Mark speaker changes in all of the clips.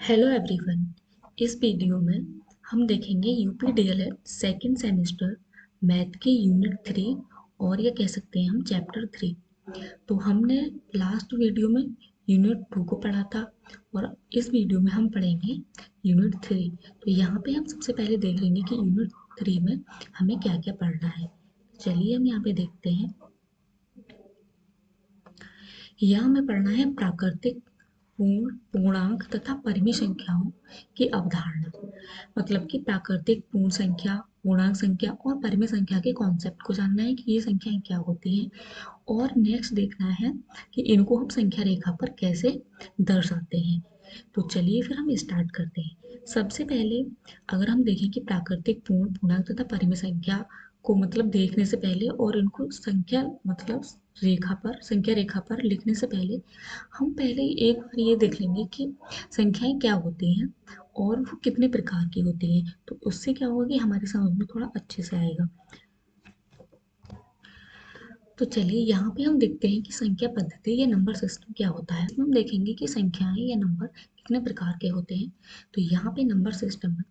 Speaker 1: Hello everyone. इस video में हम देखेंगे UP DElEd second semester math की यूनिट 3 और ये कह सकते हैं हम चैप्टर 3। तो हमने लास्ट वीडियो में यूनिट 2 को पढ़ा था और इस वीडियो में हम पढ़ेंगे यूनिट 3। तो यहाँ पे हम सबसे पहले देख लेंगे कि यूनिट 3 में हमें क्या क्या पढ़ना है। चलिए हम यहाँ पे देखते हैं। यहाँ हमें पढ़ना है प्राकृतिक पूर्ण पूर्णांक तथा परिमेय संख्याओं की अवधारणा। मतलब कि प्राकृतिक पूर्ण संख्या, पूर्णांक संख्या और परिमेय संख्या के कॉन्सेप्ट को जानना है कि ये संख्याएं क्या होती हैं। और नेक्स्ट देखना है कि इनको हम संख्या रेखा पर कैसे दर्शाते हैं। तो चलिए फिर हम स्टार्ट करते हैं। सबसे पहले अगर हम देखें कि प्राकृतिक पूर्ण पूर्णांक तथा परिमेय संख्या को मतलब देखने से पहले और इनको संख्या मतलब रेखा पर संख्या रेखा पर लिखने से पहले हम पहले एक बार ये देख लेंगे कि संख्याएं क्या होती हैं और वो कितने प्रकार की होती हैं। तो उससे क्या होगा कि हमारी समझ में थोड़ा अच्छे से आएगा। तो चलिए यहाँ पे हम देखते हैं कि संख्या पद्धति या नंबर सिस्टम क्या होता है। इसमें हम देखेंगे कि संख्याएं या नंबर कितने प्रकार के होते हैं। तो यहाँ पे नंबर सिस्टम में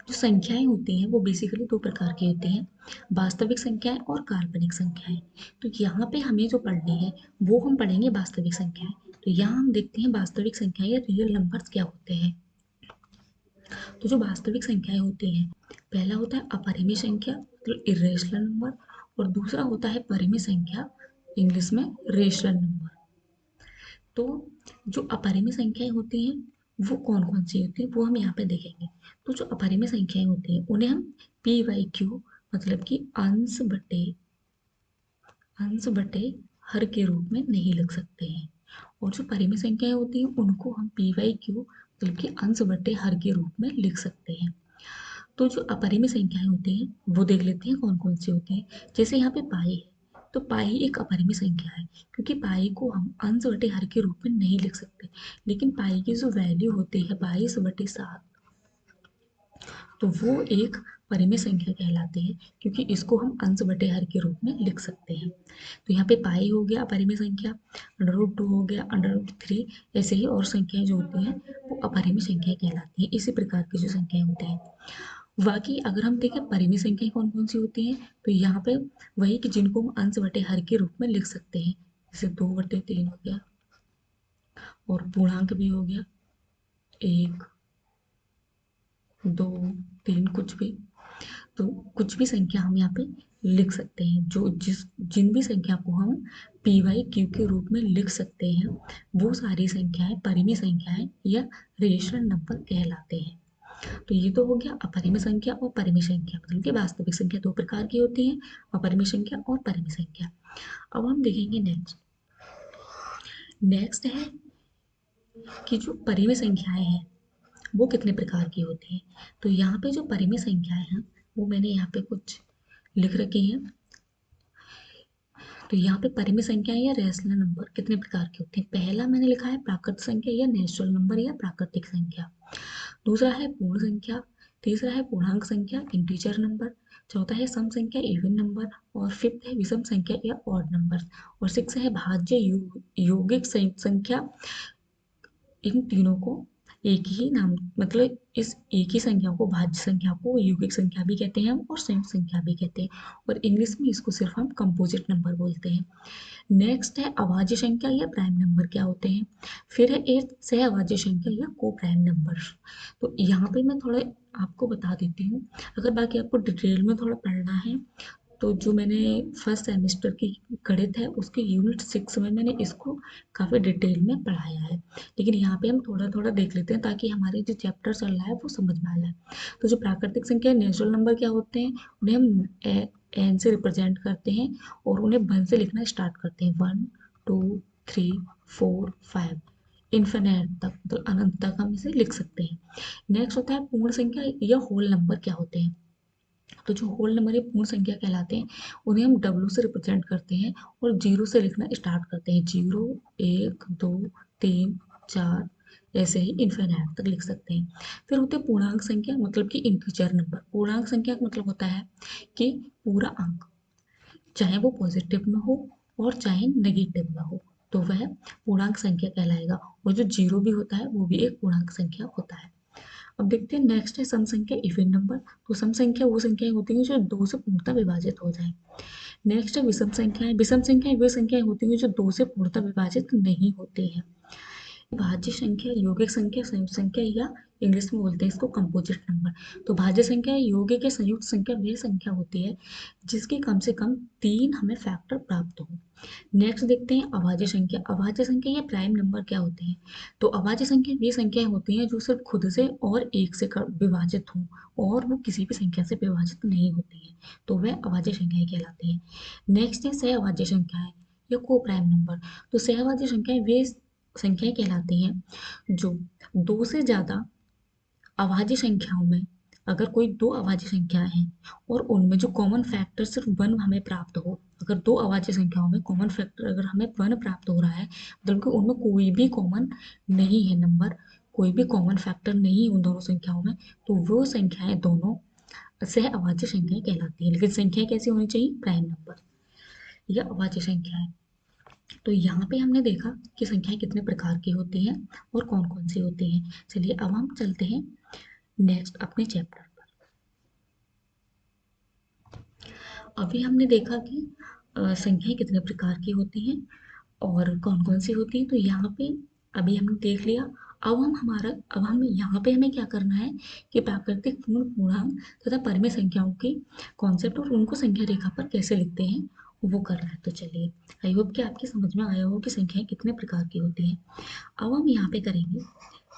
Speaker 1: जो संख्याएं होती हैं वो बेसिकली दो प्रकार की होती हैं, वास्तविक संख्याएं और काल्पनिक संख्याएं। तो यहाँ पे हमें जो पढ़नी है वो हम पढ़ेंगे वास्तविक संख्याएं। तो यहाँ हम देखते हैं वास्तविक संख्याएं या रियल नंबर्स क्या होते हैं। तो जो वास्तविक संख्याएं होती हैं, पहला होता है अपरिमेय संख्या मतलब इरेशनल नंबर, और दूसरा होता है परिमेय संख्या, इंग्लिश में रेशनल नंबर। तो जो अपरिमेय संख्याएं होती हैं वो कौन कौन सी होती है वो हम यहाँ पे देखेंगे। तो जो अपरिमेय संख्याएं होती हैं उन्हें हम पी वाई क्यू मतलब कि अंश बटे हर के रूप में नहीं लिख सकते हैं। और जो परिमेय संख्याएं होती हैं उनको हम पी वाई क्यू मतलब कि अंश बटे हर के रूप में लिख सकते हैं। तो जो अपरिमेय संख्याएं होती हैं वो देख लेते हैं कौन कौन सी होती हैं। जैसे यहाँ पे पाई है, तो पाई एक अपरिमेय संख्या है क्योंकि पाई को हम अंश बटे हर के रूप में नहीं लिख सकते। लेकिन पाई की जो वैल्यू होती है 22/7, तो वो एक परिमेय संख्या कहलाती है क्योंकि इसको हम अंश बटे हर के रूप में लिख सकते हैं। तो यहाँ पे पाई हो गया अपरिमेय संख्या, √2 हो गया, √3, ऐसे ही और संख्याएं जो होती हैं वो अपरिमेय संख्याएं कहलाती हैं। इसी प्रकार की जो संख्याएं होती हैं। बाकी अगर हम देखें परिमेय संख्याएं कौन कौन सी होती हैं, तो यहाँ पे वही कि जिनको हम अंश बटे हर के रूप में लिख सकते हैं। जैसे 2/3 हो गया, और पूर्णांक भी हो गया 1, 2, 3, कुछ भी। तो कुछ भी संख्या हम यहाँ पे लिख सकते हैं। जो जिन भी संख्या को हम पी वाई क्यू के रूप में लिख सकते हैं वो सारी संख्याएं परिमेय संख्याएं या रेशनल नंबर कहलाते हैं। तो ये तो हो गया अपरिमेय संख्या और परिमेय संख्या, मतलब कि वास्तविक संख्या दो प्रकार की होती है, अपरिमेय संख्या और परिमेय संख्या। अब हम देखेंगे नेक्स्ट। नेक्स्ट है कि जो परिमेय संख्याएं हैं वो कितने प्रकार की होती हैं। तो यहाँ पे जो परिमेय संख्याएं हैं वो मैंने यहाँ पे कुछ लिख रखी हैं। तो यहाँ पे परिमेय संख्याएं या रेशनल नंबर कितने प्रकार के होते हैं। पहला मैंने लिखा है प्राकृत संख्या या नेचुरल नंबर या प्राकृतिक संख्या। दूसरा है पूर्ण संख्या। तीसरा है पूर्णांक संख्या इंटीजर नंबर। चौथा है सम संख्या इवन नंबर। और फिफ्थ है विषम संख्या या ऑड नंबर। और सिक्स है भाज्य यौगिक संख्या। इन तीनों को एक ही नाम मतलब इस एक ही संख्या को भाज्य संख्या को यौगिक संख्या भी कहते हैं हम और संयुक्त संख्या भी कहते हैं। और इंग्लिश में इसको सिर्फ हम कंपोजिट नंबर बोलते हैं। नेक्स्ट है अभाज्य संख्या या प्राइम नंबर क्या होते हैं। फिर है एट सहअभाज्य संख्या या को प्राइम नंबर। तो यहाँ पे मैं थोड़ा आपको बता देती हूँ। अगर बाकी आपको डिटेल में थोड़ा पढ़ना है तो जो मैंने फर्स्ट सेमेस्टर की गणित है उसके यूनिट 6 में मैंने इसको काफ़ी डिटेल में पढ़ाया है। लेकिन यहाँ पे हम थोड़ा थोड़ा देख लेते हैं ताकि हमारे जो चैप्टर चल रहा है वो समझ में आ जाए। तो जो प्राकृतिक संख्या नेचुरल नंबर क्या होते हैं, उन्हें हम एन से रिप्रेजेंट करते हैं और उन्हें वन से लिखना स्टार्ट करते हैं। 1, 2, 3, 4, 5, इन्फिनेट तक मतलब अनंत तक हम इसे लिख सकते हैं। नेक्स्ट होता है पूर्ण संख्या या होल नंबर क्या होते हैं। तो जो होल नंबर या पूर्ण संख्या कहलाते हैं उन्हें हम डब्ल्यू से रिप्रेजेंट करते हैं और जीरो से लिखना स्टार्ट करते हैं। 0, 1, 2, 3, 4, ऐसे ही इन्फिनिट तक लिख सकते हैं। फिर होते हैं पूर्णांक संख्या मतलब कि इंटीजर नंबर। पूर्णांक संख्या का मतलब होता है कि पूरा अंक, चाहे वो पॉजिटिव में हो और चाहे नेगेटिव में हो, तो वह पूर्णांक संख्या कहलाएगा, और जो जीरो भी होता है वो भी एक पूर्णांक संख्या होता है। अब देखते हैं नेक्स्ट है सम संख्या इवन नंबर। तो सम संख्या वो संख्याएं होती हैं जो दो से पूर्णतः विभाजित हो जाए। नेक्स्ट है विषम संख्याएं। विषम संख्याएं वे संख्याएं होती हैं जो दो से पूर्णतः विभाजित नहीं होती हैं। भाज्य संख्या, यौगिक संख्या, संयुक्त संख्या, या इंग्लिश में बोलते हैं इसको कंपोजिट नंबर। तो भाज्य संख्या यौगिक या संयुक्त संख्या वह संख्या होती है जिसके कम से कम 3 हमें फैक्टर प्राप्त हो। नेक्स्ट देखते हैं अभाज्य संख्या। अभाज्य संख्या या प्राइम नंबर क्या होते हैं? तो अभाज्य संख्या वे संख्याएं होती हैं जो सिर्फ खुद से और एक से विभाजित हों, और वो किसी भी संख्या से विभाजित नहीं होती हैं, तो वह अभाज्य संख्याएं कहलाती हैं। नेक्स्ट है सहअभाज्य संख्याएं या को प्राइम नंबर। तो सहअभाज्य संख्याएं वे संख्याएं कहलाती हैं जो दो से ज्यादा अभाज्य संख्याओं में, अगर कोई दो अभाज्य संख्याएं हैं और उनमें जो कॉमन फैक्टर सिर्फ वन हमें प्राप्त हो, अगर दो अभाज्य संख्याओं में कॉमन फैक्टर अगर हमें वन प्राप्त हो रहा है, मतलब कि उनमें कोई भी कॉमन नहीं है नंबर, कोई भी कॉमन फैक्टर नहीं है उन दोनों संख्याओं में, तो वो संख्याएं दोनों सह अभाज्य संख्याएं कहलाती है। लेकिन संख्याएं कैसी होनी चाहिए? प्राइम नंबर या अभाज्य संख्याएं। तो यहाँ पे हमने देखा कि संख्याएं कितने प्रकार की होती हैं और कौन कौन सी होती हैं। चलिए अब हम चलते हैं नेक्स्ट अपने चैप्टर पर। अभी हमने देखा कि संख्याएं कितने प्रकार की होती हैं और कौन कौन सी होती हैं। तो यहाँ पे अभी हमने देख लिया। अब हम यहाँ पे हमें क्या करना है कि प्राकृतिक पूर्ण पूर्णांक तथा परिमेय संख्याओं की कॉन्सेप्ट और उनको संख्या रेखा पर कैसे लिखते हैं वो करना है। तो चलिए, आई होप कि आपके समझ में आया हो कि संख्याएं कितने प्रकार की होती हैं। अब हम यहाँ पे करेंगे,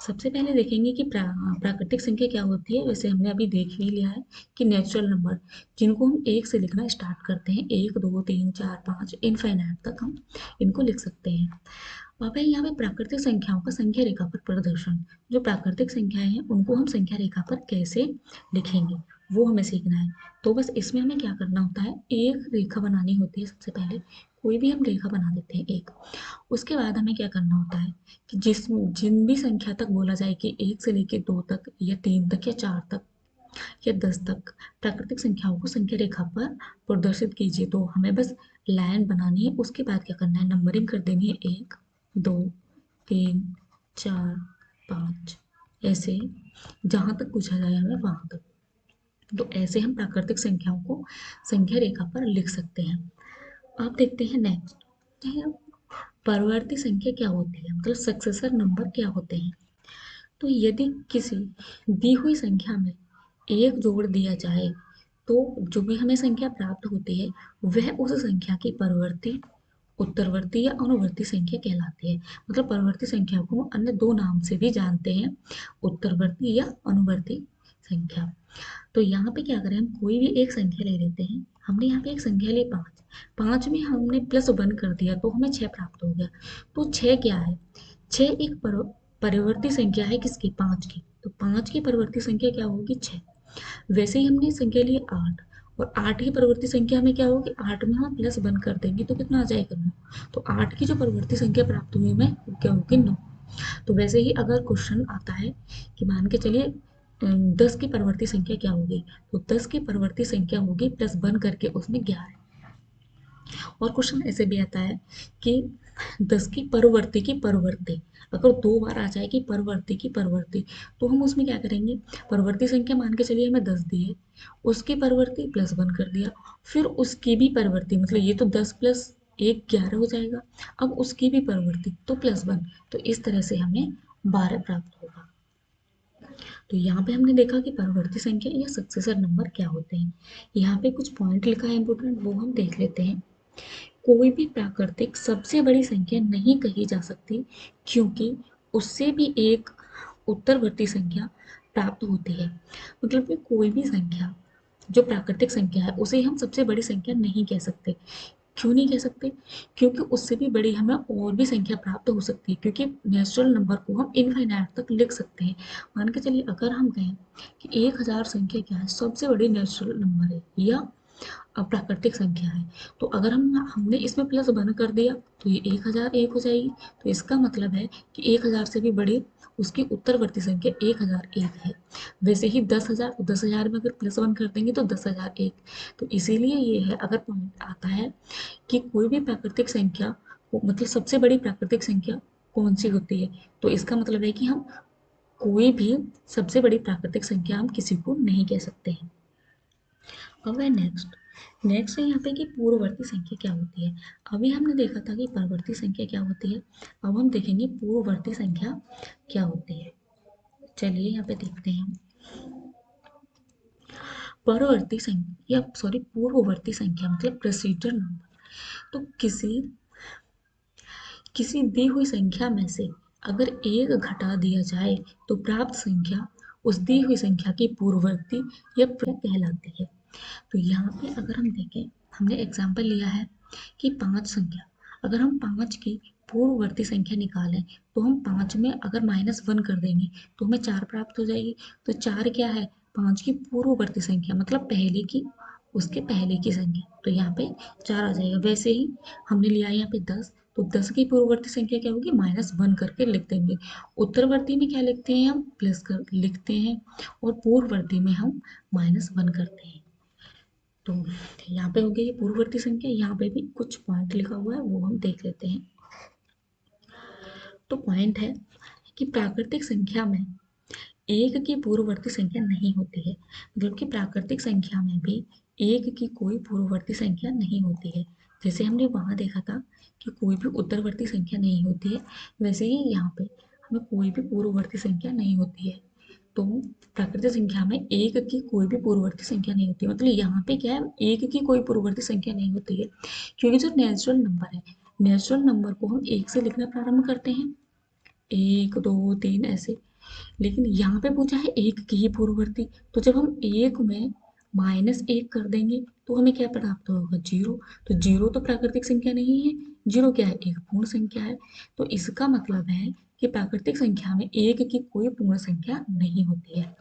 Speaker 1: सबसे पहले देखेंगे कि प्राकृतिक संख्या क्या होती है। वैसे हमने अभी देख ही लिया है कि नेचुरल नंबर, जिनको हम एक से लिखना स्टार्ट करते हैं, एक दो तीन चार पाँच इनफाइनाइट तक हम इनको लिख सकते हैं। अब है यहाँ पे प्राकृतिक संख्याओं का संख्या रेखा पर प्रदर्शन। जो प्राकृतिक संख्याएं हैं उनको हम संख्या रेखा पर कैसे लिखेंगे वो हमें सीखना है। तो बस इसमें हमें क्या करना होता है, एक रेखा बनानी होती है। सबसे पहले कोई भी हम रेखा बना देते हैं एक, उसके बाद हमें क्या करना होता है कि जिन भी संख्या तक बोला जाए कि एक से लेके दो तक या तीन तक या चार तक या 10 तक प्राकृतिक संख्याओं को संख्या रेखा पर प्रदर्शित कीजिए। तो हमें बस लाइन बनानी है, उसके बाद क्या करना है, नंबरिंग कर देनी है, एक दो तीन चार पाँच, ऐसे जहाँ तक पूछा जाए हमें वहाँ तक। तो ऐसे हम प्राकृतिक संख्याओं को संख्या रेखा पर लिख सकते हैं। आप देखते हैं नेक्स्ट है परवर्ती संख्या क्या होती है, मतलब सक्सेसर नंबर क्या होते हैं। तो यदि किसी दी हुई संख्या में एक जोड़ दिया जाए तो जो भी हमें संख्या प्राप्त होती है वह उस संख्या की परवर्ती, उत्तरवर्ती या अनुवर्ती संख्या कहलाती है। मतलब परवर्ती संख्या को हम अन्य दो नाम से भी जानते हैं, उत्तरवर्ती या अनुवर्ती संख्या। तो यहाँ पे क्या करें, हम कोई भी एक संख्या ले लेते हैं। हमने यहाँ पे एक संख्या ली पाँच, पाँच में हमने प्लस वन कर दिया तो हमें छः प्राप्त हो गया। तो छः क्या है, छः एक परिवर्ती संख्या है किसकी, पाँच की। तो पाँच की परिवर्ती संख्या क्या होगी, छः। वैसे ही हमने संख्या ली आठ, और आठ की परिवर्ती संख्या में क्या होगी, आठ में हम प्लस वन कर देंगे तो कितना आ जाएगा, नौ। तो आठ की जो परिवर्ती संख्या प्राप्त हुई हमें वो क्या होगी, नौ। तो वैसे ही अगर क्वेश्चन आता है कि मान के चलिए 10 की परवर्ती संख्या क्या होगी, तो 10 की परवर्ती संख्या होगी प्लस वन करके उसमें 11। और क्वेश्चन ऐसे भी आता है कि 10 की परवर्ती की परवर्ती, अगर दो बार आ जाएगी परवर्ती की परवर्ती, तो हम उसमें क्या करेंगे, परवर्ती संख्या मान के चलिए हमें 10 दी है, उसकी परवर्ती प्लस वन कर दिया, फिर उसकी भी परवर्ती, मतलब ये तो 10 प्लस एक 11 हो जाएगा, अब उसकी भी परवर्ती तो प्लस वन, तो इस तरह से हमें 12 प्राप्त होगा। तो यहाँ पे हमने देखा कि परवर्ती संख्या या सक्सेसर नंबर क्या होते हैं। यहाँ पे कुछ पॉइंट लिखा है इंपॉर्टेंट, वो हम देख लेते हैं। कोई भी प्राकृतिक सबसे बड़ी संख्या नहीं कही जा सकती, क्योंकि उससे भी एक उत्तरवर्ती संख्या प्राप्त होती है। मतलब कि कोई भी संख्या जो प्राकृतिक संख्या है उसे हम सबसे बड़ी संख्या नहीं कह सकते। क्यों नहीं कह सकते, क्योंकि उससे भी बड़ी हमें और भी संख्या प्राप्त हो सकती है, क्योंकि नेचुरल नंबर को हम इनफाइनाइट तक लिख सकते हैं। मान के चलिए अगर हम कहें कि 1000 संख्या क्या है, सबसे बड़ी नेचुरल नंबर है या प्राकृतिक संख्या है, तो अगर हमने इसमें प्लस वन कर दिया तो ये 1000 एक हो जाएगी। तो इसका मतलब है कि 1000 से भी बड़ी उसकी उत्तरवर्ती संख्या 1001 है। वैसे ही 10,000, तो 10,000 में अगर प्लस वन कर देंगे तो 10,001। तो इसीलिए ये है, अगर पॉइंट आता है कि कोई भी प्राकृतिक संख्या मतलब सबसे बड़ी प्राकृतिक संख्या कौन सी होती है। तो इसका मतलब है कि हम कोई भी सबसे बड़ी प्राकृतिक संख्या हम किसी को नहीं कह सकते हैं। अब है नेक्स्ट। नेक्स्ट है यहाँ पे कि पूर्ववर्ती संख्या क्या होती है। अभी हमने देखा था कि परवर्ती संख्या क्या होती है, अब हम देखेंगे पूर्ववर्ती संख्या क्या होती है। चलिए यहाँ पे देखते हैं हम। परवर्ती संख्या सॉरी पूर्ववर्ती संख्या मतलब प्रेसिडेंट नंबर। तो किसी दी हुई संख्या में से अगर एक घटा दिया जाए तो प्राप्त संख्या उस दी हुई संख्या की पूर्ववर्ती या कहलाती है। तो यहाँ पे अगर हम देखें, हमने एग्जाम्पल लिया है कि 5 संख्या, अगर हम 5 की पूर्ववर्ती संख्या निकालें तो हम 5 में अगर -1 कर देंगे तो हमें 4 प्राप्त हो जाएगी। तो 4 क्या है, 5 की पूर्ववर्ती संख्या मतलब पहले की, उसके पहले की संख्या, तो यहाँ पे 4 आ जाएगा। वैसे ही हमने लिया है यहाँ पे 10, तो 10 की पूर्ववर्ती संख्या क्या होगी, -1 करके लिख देंगे। उत्तरवर्ती में क्या लिखते हैं, हम प्लस कर लिखते हैं, और पूर्ववर्ती में हम -1 करते हैं। तो यहाँ पे हो गई ये पूर्ववर्ती संख्या। यहाँ पे भी कुछ पॉइंट लिखा हुआ है, वो हम देख लेते हैं। तो पॉइंट है कि प्राकृतिक संख्या में एक की पूर्ववर्ती संख्या नहीं होती है, मतलब कि प्राकृतिक संख्या में भी एक की कोई पूर्ववर्ती संख्या नहीं होती है। जैसे हमने वहां देखा था कि कोई भी उत्तरवर्ती संख्या नहीं होती है, वैसे ही यहाँ पे हमें कोई भी पूर्ववर्ती संख्या नहीं होती है। तो प्राकृतिक संख्या में एक की कोई भी पूर्ववर्ती संख्या नहीं होती, मतलब यहाँ पे क्या है, एक की कोई पूर्ववर्ती संख्या नहीं होती है, क्योंकि जो नेचुरल नंबर है, नेचुरल नंबर को हम एक से लिखना प्रारंभ करते हैं, 1 2 3 ऐसे। लेकिन यहाँ पे पूछा है एक की ही पूर्ववर्ती, तो जब हम एक में -1 कर देंगे तो हमें क्या प्राप्त होगा, 0। तो 0 तो प्राकृतिक संख्या नहीं है, 0 क्या है, एक पूर्ण संख्या है। तो इसका मतलब है कि प्राकृतिक संख्या में एक की कोई पूर्ण संख्या नहीं होती है।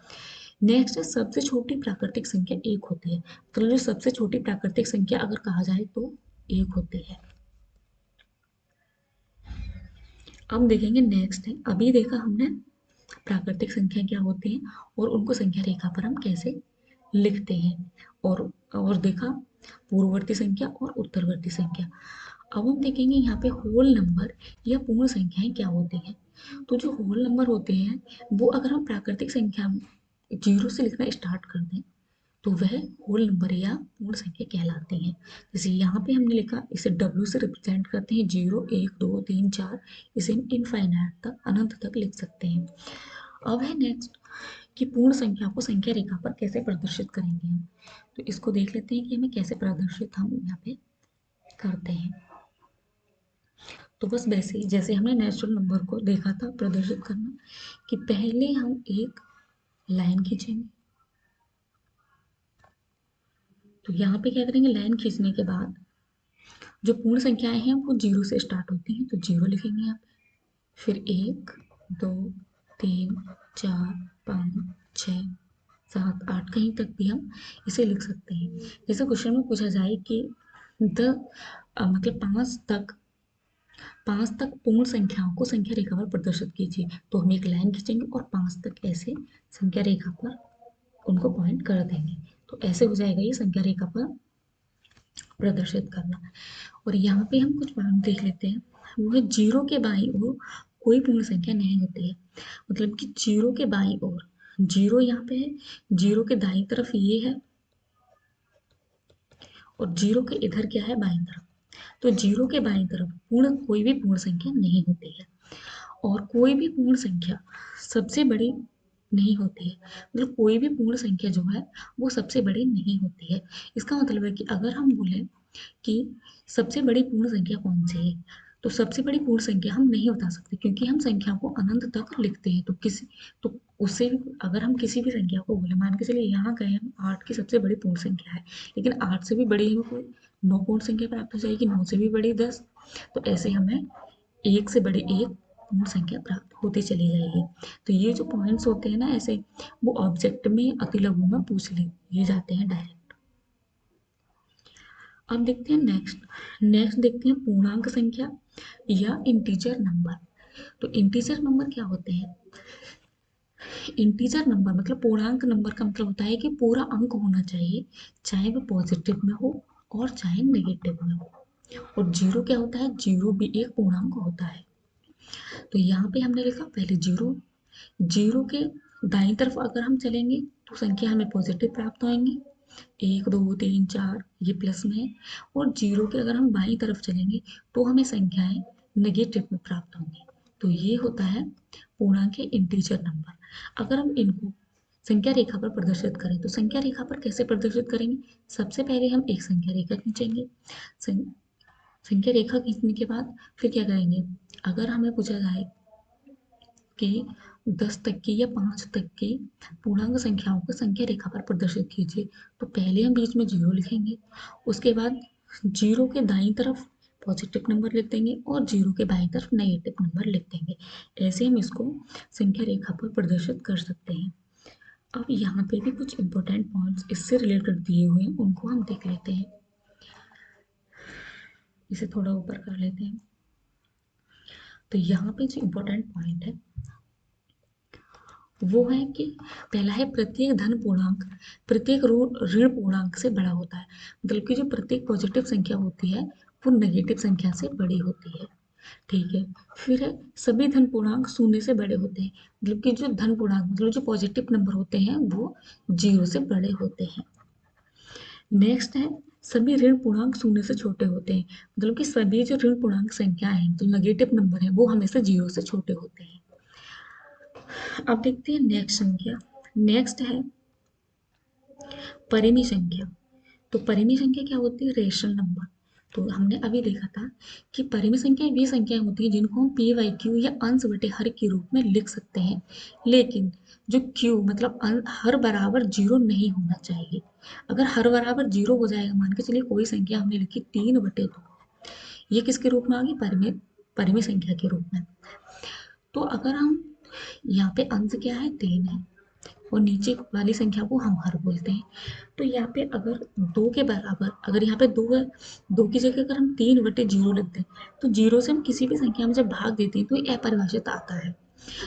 Speaker 1: नेक्स्ट, सबसे छोटी प्राकृतिक संख्या एक होती है, मतलब जो सबसे छोटी प्राकृतिक संख्या अगर कहा जाए तो एक होती है। अब देखेंगे नेक्स्ट है, अभी देखा हमने प्राकृतिक संख्या क्या होती है और उनको संख्या रेखा पर हम कैसे लिखते हैं, और देखा पूर्ववर्ती संख्या और उत्तरवर्ती संख्या। अब हम देखेंगे यहाँ पे होल नंबर या पूर्ण संख्याएं क्या होती हैं। तो जो होल नंबर होते हैं वो अगर हम प्राकृतिक संख्या 0 से लिखना स्टार्ट कर दें तो वह होल नंबर या पूर्ण संख्या कहलाते हैं। जैसे यहाँ पे हमने लिखा, इसे W से रिप्रेजेंट करते हैं, 0 1 2 3 4, इसे हम इनफाइनाइट तक, अनंत तक लिख सकते हैं। अब है नेक्स्ट कि पूर्ण संख्या को संख्या रेखा पर कैसे प्रदर्शित करेंगे हम। तो इसको देख लेते हैं कि हमें कैसे प्रदर्शित हम यहाँ पे करते हैं। तो बस वैसे ही जैसे हमने नेचुरल नंबर को देखा था प्रदर्शित करना, कि पहले हम एक लाइन खींचेंगे। तो यहाँ पे क्या करेंगे, लाइन खींचने के बाद जो पूर्ण संख्याएं हैं वो 0 से स्टार्ट होती हैं, तो 0 लिखेंगे यहाँ पे। फिर 1 2 3 4 5 6 7 8, कहीं तक भी हम इसे लिख सकते हैं। जैसे क्वेश्चन में पूछा जाए कि द मतलब 5 तक पूर्ण संख्याओं को संख्या रेखा पर प्रदर्शित कीजिए, तो हम एक लाइन खींचेंगे और 5 तक ऐसे संख्या रेखा पर उनको पॉइंट कर देंगे। तो ऐसे हो जाएगा ये संख्या रेखा पर प्रदर्शित करना। और यहाँ पे हम कुछ पॉइंट देख लेते हैं, वो है 0 के बाईं ओर कोई पूर्ण संख्या नहीं होती है, मतलब कि 0 के बाईं ओर, 0 यहाँ पे है, 0 के दाईं तरफ ये है, और 0 के इधर क्या है, बाईं तरफ। तो 0 के बाईं तरफ कोई भी पूर्ण संख्या नहीं होती है, और कोई भी पूर्ण संख्या सबसे बड़ी नहीं होती है, मतलब कोई भी पूर्ण संख्या जो है वो सबसे बड़ी नहीं होती है। इसका मतलब है कि अगर हम बोले कि सबसे बड़ी पूर्ण संख्या कौन सी है, तो सबसे बड़ी पूर्ण संख्या हम नहीं बता सकते, क्योंकि हम संख्या को अनंत तक लिखते हैं। तो उससे भी अगर हम किसी भी संख्या को बोले, मान के चलिए यहाँ गए हम 8 की सबसे बड़ी पूर्ण संख्या है, लेकिन 8 से भी बड़ी हमें कोई 9 पूर्ण संख्या प्राप्त हो जाएगी, 9 से भी बड़ी 10, तो ऐसे हमें एक से बड़ी एक पूर्ण संख्या प्राप्त होती चली जाएगी। तो ये जो पॉइंट्स होते हैं ना ऐसे, वो ऑब्जेक्ट में अतिलघु में पूछ लिए जाते हैं डायरेक्ट। अब देखते हैं नेक्स्ट। नेक्स्ट देखते हैं पूर्णांक संख्या या इंटीजर नंबर। तो इंटीजर नंबर क्या होते हैं, इंटीजर नंबर मतलब पूर्णांक नंबर का मतलब होता है कि पूरा अंक होना चाहिए, चाहे वो पॉजिटिव में हो और चाहे नेगेटिव में हो। और जीरो क्या होता है, जीरो भी एक पूर्णांक होता है। तो यहाँ पे हमने लिखा पहले जीरो, जीरो के दाईं तरफ अगर हम चलेंगे तो संख्या हमें पॉजिटिव प्राप्त होएंगी, एक दो तीन चार ये प्लस में है। और जीरो के अगर हम बाईं तरफ चलेंगे तो हमें संख्याएं नेगेटिव में प्राप्त होंगी। तो ये होता है पूर्णांक इंटीजर नंबर। अगर हम इनको संख्या रेखा पर प्रदर्शित करें तो संख्या रेखा पर कैसे प्रदर्शित करेंगे, सबसे पहले हम एक संख्या रेखा खींचेंगे। संख्या रेखा खींचने के बाद फिर क्या करेंगे, अगर हमें पूछा जाए कि 10 तक की या 5 तक की पूर्णांक संख्याओं को संख्या रेखा पर प्रदर्शित कीजिए, तो पहले हम बीच में जीरो लिखेंगे, उसके बाद जीरो के दाईं तरफ पॉजिटिव नंबर लिख देंगे और जीरो के बाईं तरफ नेगेटिव नंबर लिख देंगे। ऐसे हम इसको संख्या रेखा पर प्रदर्शित कर सकते हैं। अब यहाँ पे भी कुछ इंपॉर्टेंट पॉइंट्स इससे रिलेटेड दिए हुए हैं, उनको हम देख लेते हैं। इसे थोड़ा ऊपर कर लेते हैं। तो यहाँ पे जो इम्पोर्टेंट पॉइंट है वो है कि पहला है प्रत्येक धन पूर्णांक प्रत्येक ऋण पूर्णांक से बड़ा होता है। मतलब कि जो प्रत्येक पॉजिटिव संख्या होती है वो नेगेटिव संख्या से बड़ी होती है। ठीक है। फिर है सभी धन पूर्णांक शून्य से बड़े होते हैं। मतलब कि जो धन पूर्णांक मतलब जो पॉजिटिव नंबर होते हैं वो जीरो से बड़े होते हैं। नेक्स्ट है सभी ऋण पूर्णांक शून्य से छोटे होते हैं। मतलब कि सभी जो ऋण पूर्णांक संख्या है जो नेगेटिव नंबर है वो हमेशा जीरो से छोटे होते हैं। अब देखते हैं नेक्स्ट संख्या। नेक्स्ट है परिमेय संख्या। तो परिमेय संख्या क्या होती है, रेशनल नंबर। तो हमने अभी देखा था कि परिमेय संख्या वे संख्याएं होती हैं जिनको हम पी वाई क्यू या अंश बटे हर के रूप में लिख सकते हैं, लेकिन जो क्यू मतलब हर बराबर जीरो नहीं होना चाहिए। अगर हर बराबर जीरो हो जाएगा, मान के चलिए कोई संख्या हमने लिखी 3/2, ये किसके रूप में आ गई, परिमेय परिमेय संख्या के रूप में। तो अगर हम यहाँ पे अंश क्या है 3 है और नीचे वाली संख्या को हम हर बोलते हैं, तो यहाँ पे अगर दो के बराबर अगर यहाँ पे दो है, दो की जगह अगर हम 3/0 लिख दें तो जीरो से हम किसी भी संख्या में जब भाग देते हैं तो ये अपरिभाषित आता है।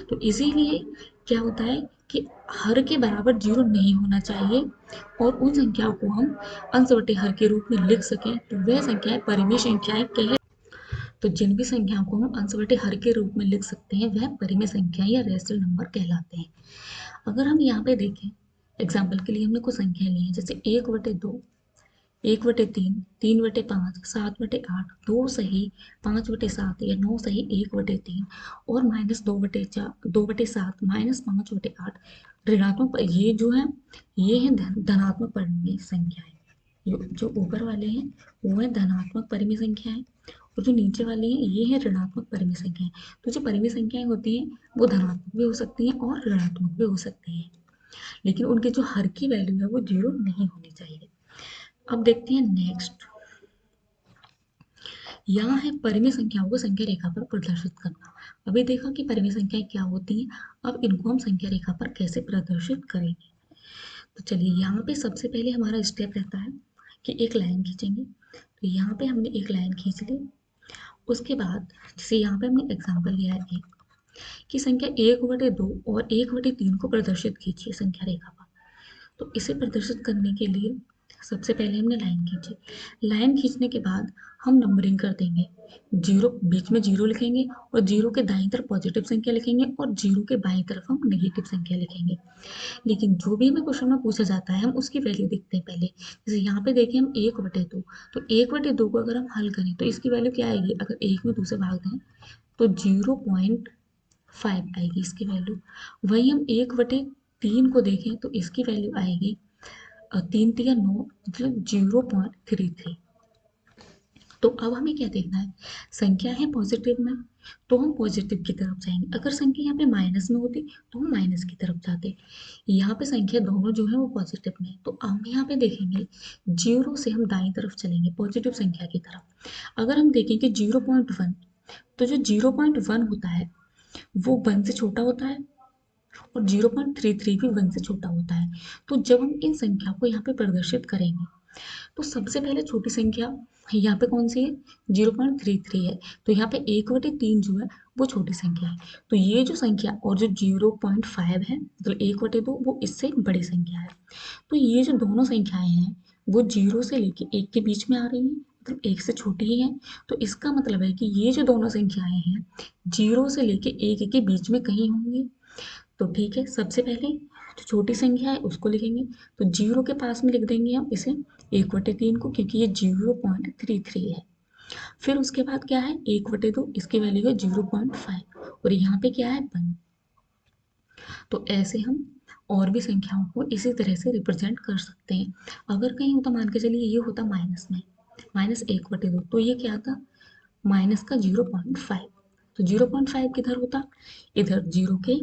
Speaker 1: तो इसीलिए क्या होता है कि हर के बराबर जीरो नहीं होना चाहिए और उन संख्याओं को हम अंश बटे हर के रूप में लिख सकें तो वह संख्याएं परिमेय संख्याएं कह। तो जिन भी संख्याओं को हम अंश बटे हर के रूप में लिख सकते हैं वह परिमेय संख्या या रेशनल नंबर कहलाते हैं। अगर हम यहाँ पे देखें, एग्जाम्पल के लिए हमने कुछ संख्या ली है जैसे 1/2, 1/3, 3/5, 7/8, 2 सही, 5/7 या 9 सही, 1/3 और -2/4, 2/7, -5/8 ऋणात्मक। ये जो है ये है धनात्मक परिमेय संख्याएं। जो ऊपर वाले हैं वो है धनात्मक परिमेय संख्याएं और जो नीचे वाली हैं ये है ऋणात्मक परिमेय संख्याएं। तो जो परिमेय संख्याएं होती हैं वो धनात्मक भी हो सकती हैं और ऋणात्मक भी हो सकती हैं, लेकिन उनके जो हर की वैल्यू है वो जीरो नहीं होनी चाहिए। अब देखते हैं नेक्स्ट। यहाँ है परिमेय संख्याओं को संख्या रेखा पर प्रदर्शित करना। अभी देखा कि परिमेय संख्याएं क्या होती हैं, अब इनको हम संख्या रेखा पर कैसे प्रदर्शित करेंगे। तो चलिए यहाँ पे सबसे पहले हमारा स्टेप रहता है कि एक लाइन खींचेंगे। तो यहाँ पे हमने एक लाइन खींच ली, उसके बाद जैसे यहाँ पे हमने एग्जाम्पल लिया है एक कि संख्या 1/2 और 1/3 को प्रदर्शित कीजिए संख्या रेखा पर। तो इसे प्रदर्शित करने के लिए सबसे पहले हमने लाइन खींची। लाइन खींचने के बाद हम नंबरिंग कर देंगे। जीरो बीच में जीरो लिखेंगे और जीरो के दाईं तरफ पॉजिटिव संख्या लिखेंगे और जीरो के बाईं तरफ हम नेगेटिव संख्या लिखेंगे। लेकिन जो भी हमें क्वेश्चन में पूछा जाता है हम उसकी वैल्यू देखते हैं पहले। जैसे यहाँ पे देखिए हम 1/2, तो 1/2 को अगर हम हल करें तो इसकी वैल्यू क्या आएगी, अगर 1 में 2 से भाग दें तो 0.5 आएगी इसकी वैल्यू। वही हम 1/3 को देखें तो इसकी वैल्यू आएगी 3×3 = 9 मतलब 0.33। तो अब हमें क्या देखना है, संख्या है पॉजिटिव में तो हम पॉजिटिव की तरफ जाएंगे, अगर संख्या यहाँ पे माइनस में होती तो हम माइनस की तरफ जाते। यहाँ पे संख्या दोनों जो है वो पॉजिटिव में, तो हम यहाँ पे देखेंगे जीरो से हम दाईं तरफ चलेंगे पॉजिटिव संख्या की तरफ। अगर हम देखेंगे 0.1, तो जो 0.1 होता है वो 1 से छोटा होता है और 0.33 भी 1 से छोटा होता है। तो जब हम इन संख्या को यहाँ पे प्रदर्शित करेंगे तो सबसे पहले छोटी संख्या यहाँ पे कौन सी है, 0.33 है। तो यहाँ पे 1/3 जो है वो छोटी संख्या है। तो ये जो संख्या और जो 0.5 है मतलब 1/2 वो इससे बड़ी संख्या है। तो ये जो दोनों संख्याएं हैं वो 0 से लेके 1 के बीच में आ रही हैं मतलब 1 से छोटी ही है, तो इसका मतलब है कि ये जो दोनों संख्याएं हैं 0 से लेके 1 के बीच में कहीं होंगी। तो ठीक है, सबसे पहले जो छोटी संख्या है उसको लिखेंगे, तो 0 के पास में लिख देंगे हम इसे 1/3 को, क्योंकि ये 0.33 है। फिर उसके बाद क्या है, 1/2, इसकी वैल्यू है 0.5, और यहाँ पे क्या है 1। तो ऐसे हम और भी संख्याओं को इसी तरह से रिप्रेजेंट कर सकते हैं। अगर कहीं होता, मान के चलिए ये होता माइनस में, -1/2, तो ये क्या था, माइनस का 0.5। तो 0.5 किधर होता, इधर 0 के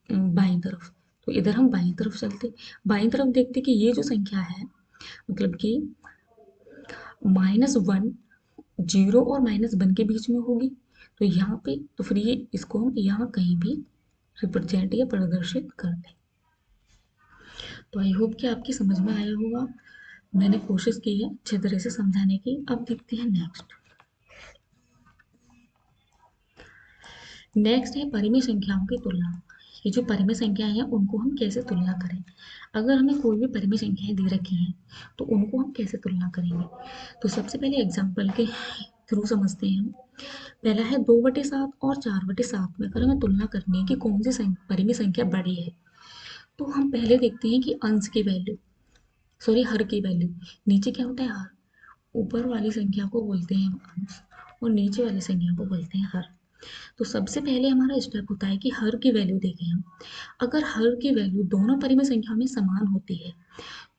Speaker 1: बाईं तरफ। तो इधर हम बाईं तरफ चलते, बाईं तरफ देखते कि ये जो संख्या है, मतलब कि -1 0 और -1 के बीच में होगी। तो यहाँ पे तो फिर ये इसको हम यहाँ कहीं भी रिप्रेजेंट या प्रदर्शित कर दें। तो आई होप कि आपकी समझ में आया होगा। मैंने कोशिश की है अच्छे तरह से समझाने की। अब देखते हैं नेक्स्ट। नेक्स्ट है परिमेय संख्याओं की तुलना। ये जो परिमेय संख्याएं हैं उनको हम कैसे तुलना करें। अगर हमें कोई भी परिमेय संख्याएं दे रखी हैं तो उनको हम कैसे तुलना करेंगे। तो सबसे पहले एग्जाम्पल के थ्रू समझते हैं हम। पहला है 2/7 और 4/7 में अगर हमें तुलना करनी है कि कौन सी परिमेय संख्या बड़ी है, तो हम पहले देखते हैं कि अंश की वैल्यू, सॉरी हर की वैल्यू। नीचे क्या होता है, हर। ऊपर वाली संख्या को बोलते हैं हम अंश, और नीचे वाली संख्या को बोलते हैं हर। तो सबसे पहले हमारा स्टेप होता है कि हर की वैल्यू देखें हम। अगर हर की वैल्यू दोनों परिमेय संख्या में समान होती है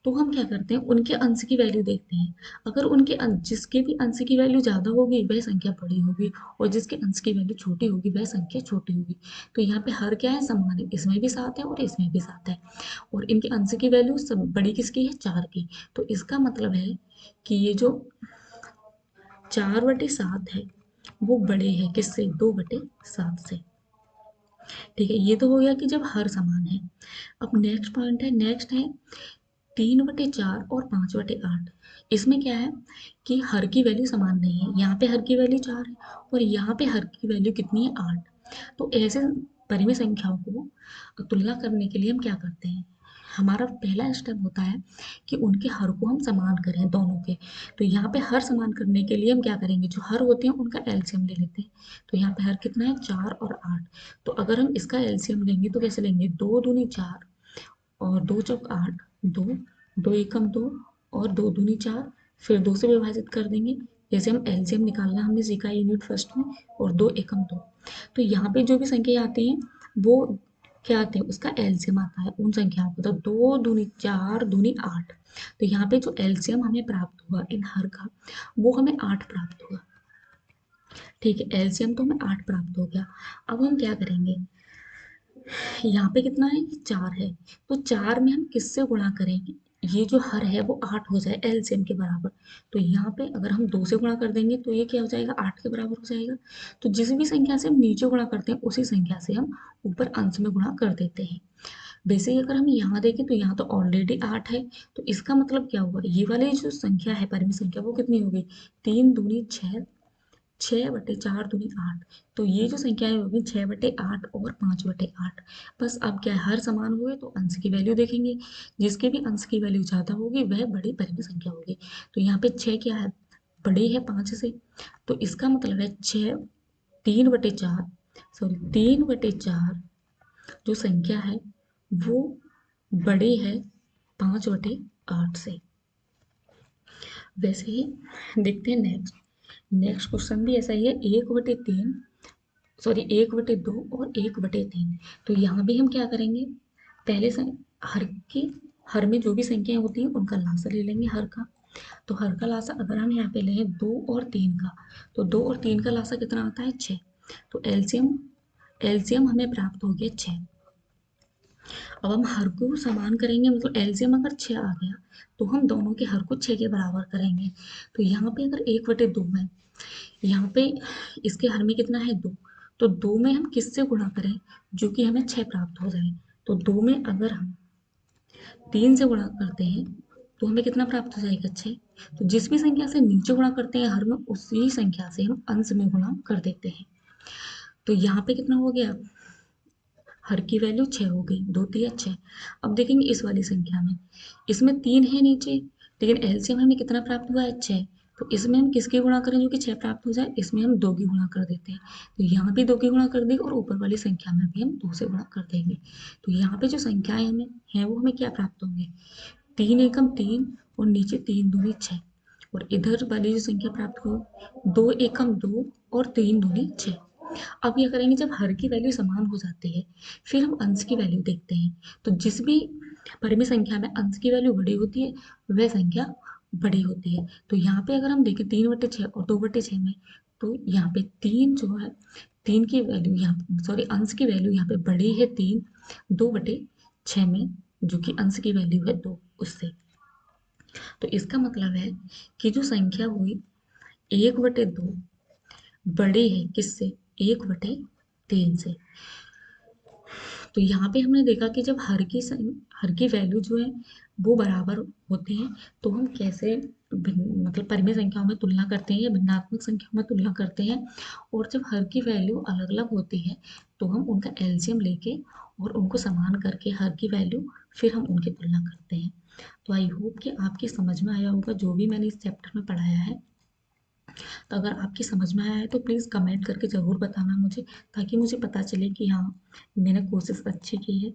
Speaker 1: तो हम क्या करते हैं, उनके अंश की वैल्यू देखते हैं। अगर उनके जिसके भी अंश की वैल्यू ज़्यादा होगी वह संख्या बड़ी होगी, और जिसके अंश की वैल्यू छोटी होगी वह संख्या छोटी होगी। तो यहाँ पे हर क्या है, समान है, इसमें भी 7 है और इसमें भी 7 है, और इनके अंश की वैल्यू सब बड़ी किसकी है, 4 की। तो इसका मतलब है कि ये जो 4/7 है वो बड़े है किससे, 2/7 से। ठीक है, ये तो हो गया कि जब हर समान है। अब नेक्स्ट पॉइंट है, नेक्स्ट है 3/4 और 5/8। इसमें क्या है कि हर की वैल्यू समान नहीं है, यहाँ पे हर की वैल्यू 4 है और यहाँ पे हर की वैल्यू कितनी है, 8। तो ऐसे परिमेय संख्याओं को तुलना करने के लिए हम क्या करते हैं, हमारा पहला स्टेप होता है कि उनके हर को हम समान करें दोनों के। तो यहाँ पे हर समान करने के लिए हम क्या करेंगे, जो हर होते हैं उनका एलसीएम ले लेते हैं। तो यहाँ पे हर कितना है, 4 और 8। तो अगर हम इसका एलसीएम लेंगे तो कैसे लेंगे, 2 दूनी 4 और 2 चौक 8, 2, 2 एकम 2 और 2 दूनी 4, फिर 2 से विभाजित कर देंगे। जैसे हम एलसीएम निकालना हमने सीखा यूनिट फर्स्ट में, और 2 एकम 2। तो यहाँ पे जो भी संख्या आती हैं वो क्या आते हैं, उसका एलसीएम आता है उन संख्याओं का। तो 2 दूनी 4 दूनी 8। तो यहाँ पे जो एलसीएम हमें प्राप्त हुआ इन हर का, वो हमें 8 प्राप्त हुआ। ठीक है, एलसीएम तो हमें 8 प्राप्त हो गया। अब हम क्या करेंगे, यहाँ पे कितना है, 4 है। तो 4 में हम किससे गुणा करेंगे, ये जो हर है वो 8 हो जाए एलसीएम के बराबर। तो यहाँ पे अगर हम 2 से गुणा कर देंगे तो ये क्या हो जाएगा, 8 के बराबर हो जाएगा। तो जिस भी संख्या से हम नीचे गुणा करते हैं उसी संख्या से हम ऊपर अंश में गुणा कर देते हैं। वैसे ही अगर हम यहाँ देखें तो यहाँ तो ऑलरेडी 8 है। तो इसका मतलब क्या हुआ, ये वाली जो संख्या है परिमेय संख्या वो कितनी हो गई, 3 दूनी 6, 6/4 दूनी 8। तो ये जो संख्याएं होगी 6/8 और 5/8। बस अब क्या है, हर समान हुए तो अंश की वैल्यू देखेंगे, जिसके भी अंश की वैल्यू ज़्यादा होगी वह बड़ी परिमेय संख्या होगी। तो यहाँ पे 6 क्या है, बड़ी है 5 से। तो इसका मतलब है 6, 3/4, सॉरी 3/4 जो संख्या है वो बड़ी है 5/8 से। वैसे ही देखते हैं नेक्स्ट। नेक्स्ट क्वेश्चन भी ऐसा ही है, 1/3, सॉरी 1/2 और 1/3। तो यहाँ भी हम क्या करेंगे, पहले हर के, हर में जो भी संख्याएं होती हैं उनका लासा ले लेंगे हर का। तो हर का लासा अगर हम यहाँ पे लें 2 और 3 का, तो 2 और 3 का लासा कितना आता है, 6। तो एलसीएम, एलसीएम हमें प्राप्त हो गया 6। अब हम हर को समान करेंगे, मतलब एलसीएम अगर 6 आ गया तो हम दोनों के हर को 6 के बराबर करेंगे। तो यहाँ पे अगर 1/2 है, यहाँ पे इसके हर में कितना है, 2। तो 2 में हम किससे गुणा करें जो कि हमें 6 प्राप्त हो जाए। तो 2 में अगर हम 3 से गुणा करते हैं तो हमें कितना प्राप्त हो जाएगा, 6। तो जिस भी संख्या से नीचे गुणा करते हैं हर में, उसी संख्या से हम अंश में गुणा कर देते हैं। तो यहाँ पे कितना हो गया, हर की वैल्यू 6 हो गई, 2 तिया 6। अब देखेंगे इस वाली संख्या में, इसमें 3 है नीचे, लेकिन एलसीएम हमें कितना प्राप्त हुआ है, 6। तो इसमें हम किसकी गुणा करें जो कि 6 प्राप्त हो जाए, इसमें हम 2 की गुणा कर देते हैं। तो यहाँ भी 2 की गुणा कर देंगे और ऊपर वाली संख्या में भी हम 2 से गुणा कर देंगे। तो यहाँ पे जो संख्याएं हमें हैं वो हमें क्या प्राप्त होंगे, 3 एकम 3 और नीचे 3 दूनी 6। और इधर वाली जो संख्या प्राप्त हुई 2 एकम 2 और 3 दूनी 6। अब ये करेंगे जब हर की वैल्यू समान हो जाती है, फिर हम अंश की वैल्यू देखते हैं। तो जिस भी परिमित संख्या में अंश की वैल्यू बड़ी होती है वह संख्या बड़ी होती है। तो यहाँ पे अगर हम देखें 3/6 और 2/6 में, तो यहाँ पे 3 जो है, 3 की वैल्यू यहाँ, सॉरी अंश की वैल्यू यहाँ पे बड़ी है 3 2/6 में, जो कि अंश की वैल्यू है 2 उससे। तो इसका मतलब है कि जो संख्या हुई 1/2 बड़ी है किससे, 1/3 से। तो यहाँ पे हमने देखा कि जब हर की वैल्यू जो है वो बराबर होती है, तो हम कैसे मतलब परिमेय संख्याओं में तुलना करते हैं या भिन्नात्मक संख्याओं में तुलना करते हैं। और जब हर की वैल्यू अलग अलग होती है तो हम उनका एलसीएम लेके और उनको समान करके हर की वैल्यू फिर हम उनकी तुलना करते हैं। तो आई होप कि आपकी समझ में आया होगा जो भी मैंने इस चैप्टर में पढ़ाया है। तो अगर आपकी समझ में आया है तो प्लीज़ कमेंट करके ज़रूर बताना मुझे, ताकि मुझे पता चले कि हाँ, मैंने कोशिश अच्छी की है।